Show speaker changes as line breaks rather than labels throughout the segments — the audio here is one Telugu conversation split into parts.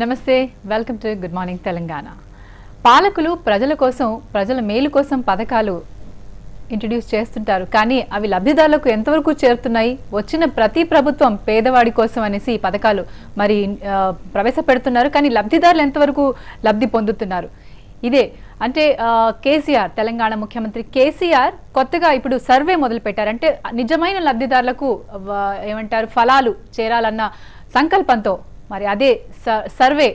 నమస్తే welcome to good morning Telangana. పాలకులు ప్రజల కోసం ప్రజల మేలు కోసం పథకాలు ఇంట్రడ్యూస్ చేస్తుంటారు, కానీ అవి లబ్ధిదారులకు ఎంతవరకు చేరుతున్నాయి? వచ్చిన ప్రతి ప్రభుత్వం పేదవాడి కోసం అనేసి ఈ పథకాలు మరి ప్రవేశపెడుతున్నారు, కానీ లబ్ధిదారులు ఎంతవరకు లబ్ధి పొందుతున్నారు? ఇదే అంటే కేసీఆర్, తెలంగాణ ముఖ్యమంత్రి కేసీఆర్ కొత్తగా ఇప్పుడు సర్వే మొదలు పెట్టారు. అంటే నిజమైన లబ్ధిదారులకు ఏమంటారు ఫలాలు చేరాలన్న సంకల్పంతో మరి అదే సర్వే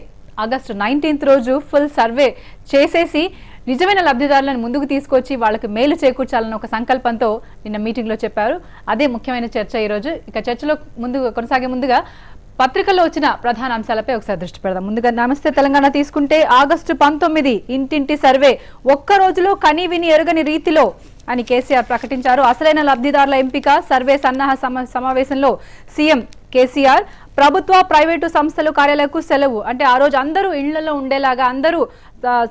ఆగస్టు 19th రోజు ఫుల్ సర్వే చేసేసి నిజమైన లబ్ధిదారులను ముందుకు తీసుకొచ్చి వాళ్ళకి మేలు చేకూర్చాలన్న ఒక సంకల్పంతో నిన్న మీటింగ్లో చెప్పారు. అదే ముఖ్యమైన చర్చ ఈరోజు. ఇక చర్చలో కొనసాగే ముందుగా పత్రికల్లో వచ్చిన ప్రధాన అంశాలపై ఒకసారి దృష్టి పెడదాం. ముందుగా నమస్తే తెలంగాణ తీసుకుంటే ఆగస్టు 19 ఇంటింటి సర్వే ఒక్క రోజులో కని విని ఎరగని రీతిలో అని కేసీఆర్ ప్రకటించారు. అసలైన లబ్ధిదారుల ఎంపిక సర్వే సన్నాహ సమావేశంలో సీఎం కేసీఆర్ ప్రభుత్వ ప్రైవేటు సంస్థలు కార్యాలయాలకు సెలవు. అంటే ఆ రోజు అందరూ ఇళ్లలో ఉండేలాగా, అందరూ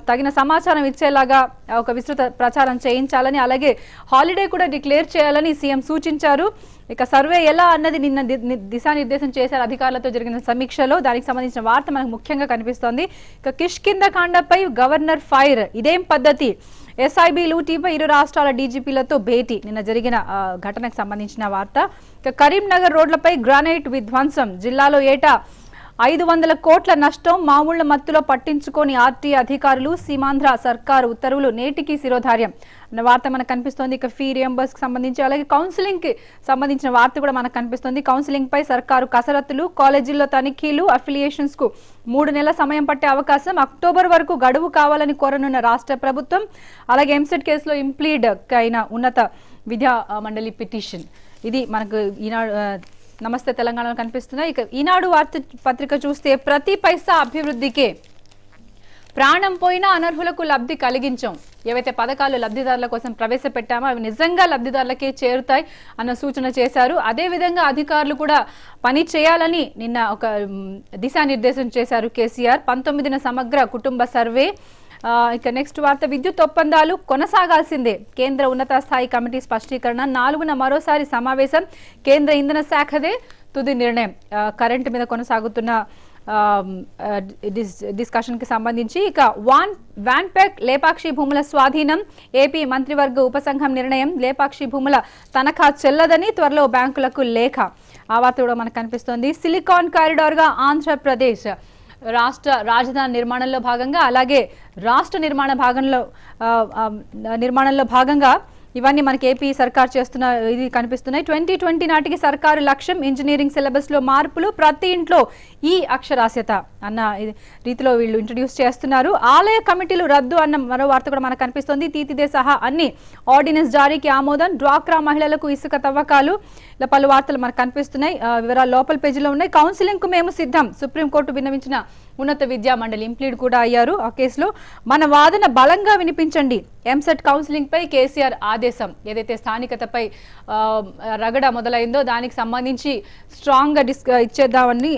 తగిన సమాచారం ఇచ్చేలాగా ఒక విస్తృత ప్రచారం చేయించాలని, అలాగే హాలిడే కూడా డిక్లేర్ చేయాలని సీఎం సూచించారు. ఇక సర్వే ఎలా అన్నది నిన్న దిశానిర్దేశం చేశారు అధికారులతో జరిగిన సమీక్షలో. దానికి సంబంధించిన వార్త మనకు ముఖ్యంగా కనిపిస్తోంది. ఇక కిష్కింద కాండపై గవర్నర్ ఫైర్, ఇదేం పద్ధతి? ఎస్ఐబి లూటీపై ఇరు రాష్ట్రాల డీజీపీలతో భేటీ, నిన్న జరిగిన ఘటనకు సంబంధించిన వార్త. ఇక కరీంనగర్ రోడ్లపై గ్రానైట్ విధ్వంసం, జిల్లాలో ఏటా 500 కోట్ల నష్టం, మామూళ్ల మత్తులో పట్టించుకోని ఆర్టీ అధికారులు, సీమాంధ్ర సర్కారు ఉత్తర్వులు నేటికి శిరోధార్యం అన్న వార్త మనకు కనిపిస్తోంది. ఇక ఫీ రియంబర్స్ కి సంబంధించి, అలాగే కౌన్సిలింగ్ కి సంబంధించిన వార్త కూడా మనకు కనిపిస్తోంది. కౌన్సిలింగ్ పై సర్కారు కసరత్తులు, కాలేజీల్లో తనిఖీలు, అఫిలియేషన్స్ కు 3 నెలల సమయం పట్టే అవకాశం, అక్టోబర్ వరకు గడువు కావాలని కోరనున్న రాష్ట్ర ప్రభుత్వం. అలాగే ఎంసెట్ కేసులో ఇంప్లీడ్ అయిన ఉన్నత విద్యా మండలి పిటిషన్. ఇది మనకు ఈనాడు నమస్తే తెలంగాణలో కనిపిస్తున్నాయి. ఇక ఈనాడు వార్త పత్రిక చూస్తే ప్రతి పైసా అభివృద్ధికే, ప్రాణం పోయినా అనర్హులకు లబ్ధి కలిగించాం. ఏవైతే పథకాలు లబ్ధిదారుల కోసం ప్రవేశపెట్టామో అవి నిజంగా లబ్ధిదారులకే చేరుతాయి అన్న సూచన చేశారు. అదేవిధంగా అధికారులు కూడా పని చేయాలని నిన్న ఒక దిశానిర్దేశం చేశారు కేసీఆర్. 19న సమగ్ర కుటుంబ సర్వే. ఇక నెక్స్ట్ వార్త, విద్యుత్ ఒప్పందాలు కొనసాగాల్సిందే, కేంద్ర ఉన్నత స్థాయి కమిటీ స్పష్టీకరణ. 4న మరోసారి సమావేశం, కేంద్ర ఇంధన శాఖదే తుది నిర్ణయం. కరెంటు మీద కొనసాగుతున్న డిస్కషన్ కి సంబంధించి. ఇక వాన్పేక్ లేపాక్షి భూముల స్వాధీనం, ఏపీ మంత్రివర్గ ఉపసంఘం నిర్ణయం, లేపాక్షి భూముల తనఖా చెల్లదని త్వరలో బ్యాంకులకు లేఖ. ఆ వార్త కూడా మనకు కనిపిస్తోంది. సిలికాన్ కారిడార్ గా ఆంధ్రప్రదేశ్ రాష్ట్ర రాజధాని నిర్మాణంలో భాగంగా, అలాగే రాష్ట్ర నిర్మాణంలో భాగంగా ఇవన్నీ మనకి ఏపీ సర్కార్ చేస్తున్న ఇది కనిపిస్తున్నాయి. 2020 నాటికి సర్కారు లక్ష్యం, ఇంజనీరింగ్ సిలబస్ లో మార్పులు, ప్రతి ఇంట్లో ఈ అక్షరాస్యత అన్న రీతిలో వీళ్ళు ఇంట్రడ్యూస్ చేస్తున్నారు. ఆలయ కమిటీలు రద్దు అన్న మరో వార్త కూడా మనకు కనిపిస్తోంది. తీతిదే సహా అన్ని ఆర్డినెన్స్ జారీకి ఆమోదం, డ్వాక్రా మహిళలకు ఇసుక తవ్వకాలు, ఇలా పలు వార్తలు మనకు కనిపిస్తున్నాయి. వివరాలు లోపల పేజీలో ఉన్నాయి. కౌన్సిలింగ్ కు మేము సిద్ధం, సుప్రీంకోర్టు విన్నవించిన ఉన్నత విద్యా మండలి ఇంప్లీడ్ కూడా అయ్యారు ఆ కేసులో. మన వాదన బలంగా వినిపించండి, ఎంసెట్ కౌన్సిలింగ్ పై కేసీఆర్ ఆదేశం. ఏదైతే స్థానికతపై రగడ మొదలైందో దానికి సంబంధించి స్ట్రాంగ్ గా ఇచ్చేద్దామని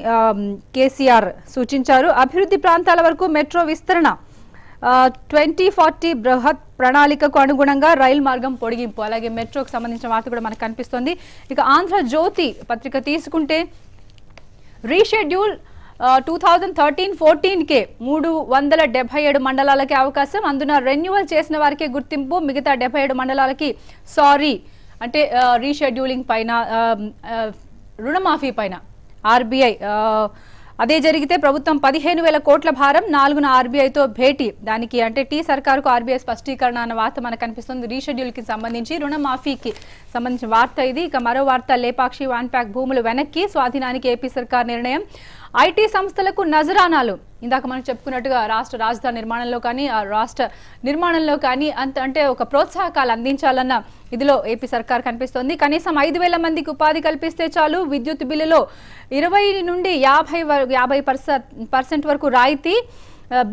కేసీఆర్ సూచించారు. అభివృద్ధి ప్రాంతాల వరకు మెట్రో విస్తరణ, 2040 బృహత్ ప్రణాళికకు అనుగుణంగా రైలు మార్గం పొడిగింపు, అలాగే మెట్రోకు సంబంధించిన వార్త కూడా మనకు కనిపిస్తోంది. ఇక ఆంధ్రజ్యోతి పత్రిక తీసుకుంటే రీషెడ్యూల్ 2013-14కే 377 మండలాలకే అవకాశం, అందున రెన్యువల్ చేసిన వారికే గుర్తింపు, మిగతా 77 మండలాలకి సారీ. అంటే రీషెడ్యూలింగ్ పైన, రుణమాఫీ పైన ఆర్బీఐ అదే జరిగితే ప్రభుత్వం 15,000 కోట్ల భారం, 4న ఆర్బీఐతో భేటీ. దానికి అంటే టీ సర్కారుకు ఆర్బీఐ స్పష్టీకరణ అన్న వార్త మనకు కనిపిస్తుంది. రీషెడ్యూల్ కి సంబంధించి, రుణమాఫీకి సంబంధించిన వార్త ఇది. ఇక మరో వార్త, లేపాక్షి వాన్ప్యాక్ భూములు వెనక్కి, స్వాధీనానికి ఏపీ సర్కార్ నిర్ణయం. ఐటీ సంస్థలకు నజరానాలు, ఇందాక మనం చెప్పుకున్నట్టుగా రాష్ట్ర రాజధాని నిర్మాణంలో కానీ రాష్ట్ర నిర్మాణంలో కానీ అంటే ఒక ప్రోత్సాహకాలు అందించాలన్న ఇదిలో ఏపీ సర్కార్ కనిపిస్తోంది. కనీసం 5,000 మందికి ఉపాధి కల్పిస్తే చాలు, విద్యుత్ బిల్లులో 20 నుండి 50% వరకు రాయితీ,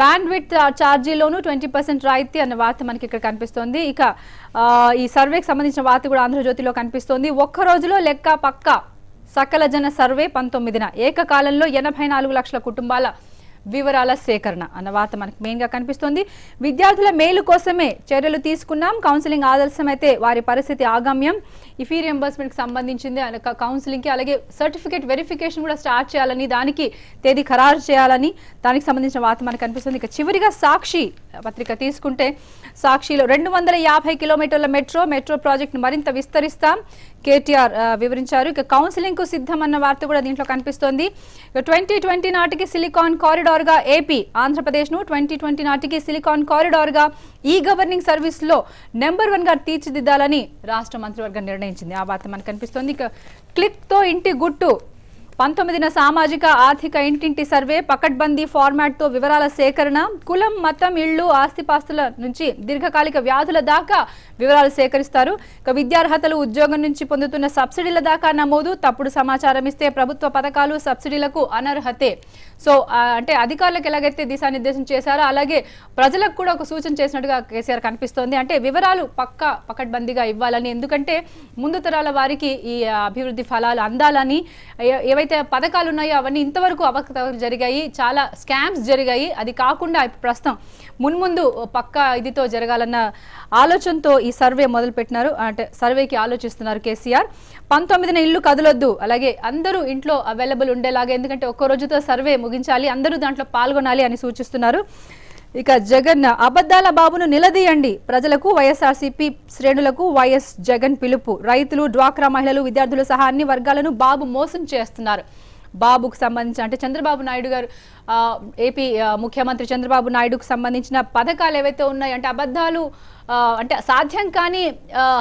బ్యాండ్ విడ్త్ ఛార్జీలోనూ 20% రాయితీ అన్న వార్త మనకి ఇక్కడ కనిపిస్తోంది. ఇక ఈ సర్వేకి సంబంధించిన వార్త కూడా ఆంధ్రజ్యోతిలో కనిపిస్తోంది. ఒక్క రోజులో లెక్క పక్క, సకల జన సర్వే 19న ఏకకాలంలో 84 లక్షల కుటుంబాల
వివరాల సేకరణ అన్న వార్త మనకు మెయిన్ గా కనిపిస్తోంది. విద్యార్థుల మేలు కోసమే చర్యలు తీసుకున్నాం, కౌన్సిలింగ్ ఆదర్శమైతే వారి పరిస్థితి ఆగమ్యం. ఈ ఫీ రియంబర్స్మెంట్ కి సంబంధించింది కౌన్సిలింగ్ కి, అలాగే సర్టిఫికేట్ వెరిఫికేషన్ కూడా స్టార్ట్ చేయాలని, దానికి తేదీ ఖరారు చేయాలని దానికి సంబంధించిన వార్త మనకు కనిపిస్తుంది. ఇక చివరిగా సాక్షి పత్రిక తీసుకుంటే సాక్షిలో 250 కిలోమీటర్ల మెట్రో ప్రాజెక్ట్ మరింత విస్తరిస్తాం కేటీఆర్ వివరించారు. ఇక కౌన్సిలింగ్ కు సిద్ధం అన్న వార్త కూడా దీంట్లో కనిపిస్తోంది. 2020 నాటికి సిలికాన్ కారిడార్ గా ఏపీ, ఆంధ్రప్రదేశ్ ను 2020 నాటికి సిలికాన్ కారిడార్ గా ఈ గవర్నింగ్ సర్వీస్ లో నెంబర్ 1 గా తీర్చిదిద్దాలని రాష్ట్ర మంత్రివర్గం నిర్ణయించింది. ఆ వార్త మనకు కనిపిస్తోంది. ఇక క్లిక్ తో ఇంటి గుట్టు 19న సామాజిక ఆర్థిక ఇంటింటి సర్వే, పకడ్బందీ ఫార్మాట్ తో వివరాల సేకరణ, కులం, మతం, ఇళ్లు, ఆస్తిపాస్తుల నుంచి దీర్ఘకాలిక వ్యాధుల దాకా వివరాలు సేకరిస్తారు. ఇక విద్యార్హతలు, ఉద్యోగం నుంచి పొందుతున్న సబ్సిడీల దాకా నమోదు, తప్పుడు సమాచారం ఇస్తే ప్రభుత్వ పథకాలు సబ్సిడీలకు అనర్హతే. సో అంటే అధికారులకు ఎలాగైతే దిశానిర్దేశం చేశారో అలాగే ప్రజలకు కూడా ఒక సూచన చేసినట్టుగా కేసీఆర్ కనిపిస్తోంది. అంటే వివరాలు పకడ్బందీగా ఇవ్వాలని, ఎందుకంటే ముందు తరాల వారికి ఈ అభివృద్ధి ఫలాలు అందాలని, ఏవైతే పథకాలు ఉన్నాయో అవన్నీ ఇంతవరకు అవకతవకలు జరిగాయి, చాలా స్కామ్స్ జరిగాయి. అది కాకుండా ప్రస్తుతం మున్ముందు పక్కా ఇదితో జరగాలన్న ఆలోచనతో ఈ సర్వే మొదలు పెట్టినారు. అంటే సర్వేకి ఆలోచిస్తున్నారు కేసీఆర్. 19న ఇల్లు కదలొద్దు, అలాగే అందరూ ఇంట్లో అవైలబుల్ ఉండేలాగా, ఎందుకంటే ఒక్కో రోజుతో సర్వే ముగించాలి, అందరూ దాంట్లో పాల్గొనాలి అని సూచిస్తున్నారు. ఇక జగన్ అబద్ధాల బాబును నిలదీయండి, ప్రజలకు వైఎస్ఆర్సీపీ శ్రేణులకు వైఎస్ జగన్ పిలుపు. రైతులు, డ్వాక్రా మహిళలు, విద్యార్థులు సహా అన్ని వర్గాలను బాబు మోసం చేస్తున్నారు. బాబుకు సంబంధించిన అంటే చంద్రబాబు నాయుడు గారు ఏపీ ముఖ్యమంత్రి చంద్రబాబు నాయుడుకు సంబంధించిన పథకాలు ఏవైతే ఉన్నాయో అంటే అబద్ధాలు, అంటే సాధ్యం కాని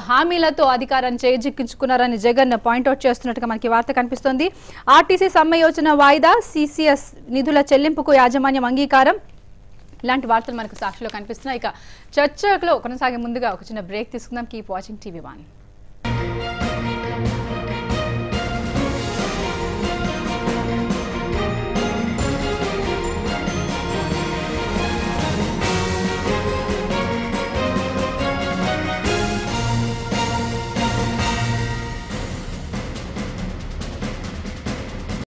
హామీలతో అధికారాన్ని చేజిక్కించుకున్నారని జగన్ పాయింట్అవుట్ చేస్తున్నట్టుగా మనకి వార్త కనిపిస్తోంది. ఆర్టీసీ సమ్మె యోచన వాయిదా, సిసిఎస్ నిధుల చెల్లింపుకు యాజమాన్యం అంగీకారం, ఇలాంటి వార్తలు మనకు సాక్షిలో కనిపిస్తున్నాయి. ఇక చర్చలో కొనసాగే ముందుగా ఒక చిన్న బ్రేక్ తీసుకుందాం. Keep watching TV1.